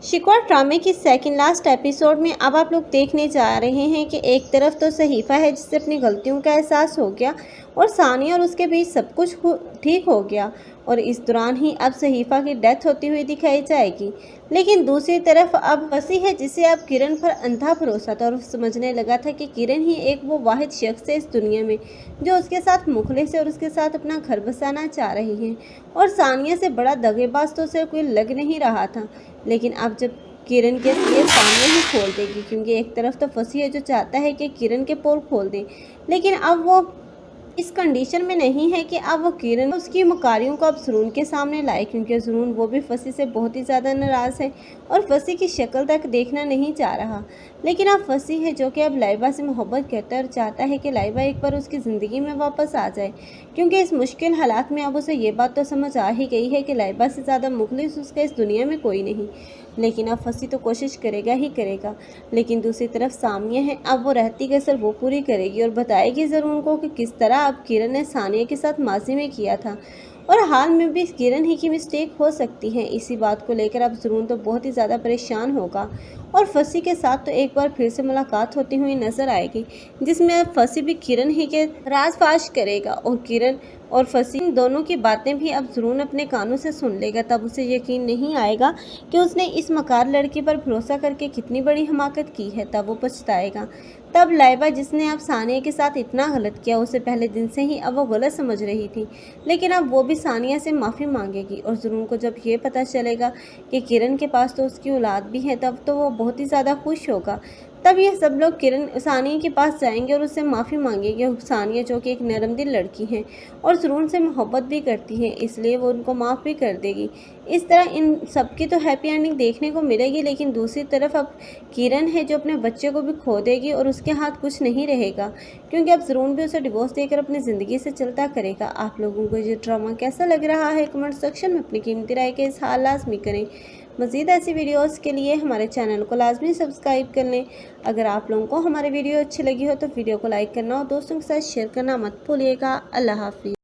शिकवा ड्रामे की सेकंड लास्ट एपिसोड में अब आप लोग देखने जा रहे हैं कि एक तरफ तो सहीफ़ा है जिससे अपनी गलतियों का एहसास हो गया और सानिया और उसके बीच सब कुछ ठीक हो गया और इस दौरान ही अब सहीफ़ा की डेथ होती हुई दिखाई जाएगी। लेकिन दूसरी तरफ अब फंसी है जिसे अब किरण पर अंधा भरोसा था और समझने लगा था कि किरण ही एक वो वाहिद शख्स है इस दुनिया में जो उसके साथ मुखलिस है और उसके साथ अपना घर बसाना चाह रही है। और सानिया से बड़ा दगेबाज तो उसे कोई लग नहीं रहा था। लेकिन अब जब किरण के लिए सामने ही खोल देगी, क्योंकि एक तरफ तो फंसी है जो चाहता है कि किरण के पोल खोल दें, लेकिन अब वो इस कंडीशन में नहीं है कि अब वो किरण उसकी मकारियों को अब ज़रून के सामने लाए, क्योंकि ज़रून वो भी फंसी से बहुत ही ज़्यादा नाराज़ है और फंसी की शक्ल तक देखना नहीं चाह रहा। लेकिन अब फंसी है जो कि अब लाइबा से मोहब्बत करता है और चाहता है कि लाइबा एक बार उसकी ज़िंदगी में वापस आ जाए, क्योंकि इस मुश्किल हालात में अब उसे ये बात तो समझ आ ही गई है कि लाइबा से ज़्यादा मुखलिस उसका इस दुनिया में कोई नहीं। लेकिन अब फंसी तो कोशिश करेगा ही करेगा। लेकिन दूसरी तरफ सानिया है, अब वो रहती कसर वो पूरी करेगी और बताएगी ज़रूर उनको कि किस तरह अब किरण ने सानिया के साथ माजी में किया था और हाल में भी किरण ही की मिस्टेक हो सकती है। इसी बात को लेकर अब ज़रूर तो बहुत ही ज़्यादा परेशान होगा और फंसी के साथ तो एक बार फिर से मुलाकात होती हुई नजर आएगी, जिसमें अब फंसी भी किरण ही के राजफाश करेगा और किरण और फंसी दोनों की बातें भी अब ज़रूर अपने कानों से सुन लेगा। तब उसे यकीन नहीं आएगा कि उसने इस मकार लड़की पर भरोसा करके कितनी बड़ी हमाकत की है। तब वो पछताएगा। तब लाइबा जिसने अब सानिया के साथ इतना गलत किया उसे पहले दिन से ही अब वो गलत समझ रही थी, लेकिन अब वो भी सानिया से माफ़ी मांगेगी। और ज़रूर को जब ये पता चलेगा कि किरण के पास तो उसकी औलाद भी है, तब तो वो बहुत ही ज़्यादा खुश होगा। तब ये सब लोग किरण सानिया के पास जाएंगे और उससे माफ़ी मांगेंगे। सानिया जो कि एक नरम दिल लड़की है और ज़रूर से मोहब्बत भी करती है, इसलिए वो उनको माफ़ भी कर देगी। इस तरह इन सबकी तो हैप्पी एंडिंग देखने को मिलेगी। लेकिन दूसरी तरफ अब किरण है जो अपने बच्चे को भी खो देगी और उसके हाथ कुछ नहीं रहेगा, क्योंकि अब ज़रूर भी उसे डिवोर्स देकर अपनी ज़िंदगी से चलता करेगा। आप लोगों को ये ड्रामा कैसा लग रहा है कमेंट सेक्शन में अपनी कीमती राय के इज़हार लाजमी करें। मज़ीद ऐसी वीडियोस के लिए हमारे चैनल को लाजमी सब्सक्राइब कर लें। अगर आप लोगों को हमारी वीडियो अच्छी लगी हो तो वीडियो को लाइक करना और दोस्तों के साथ शेयर करना मत भूलिएगा। अल्लाह हाफिज़।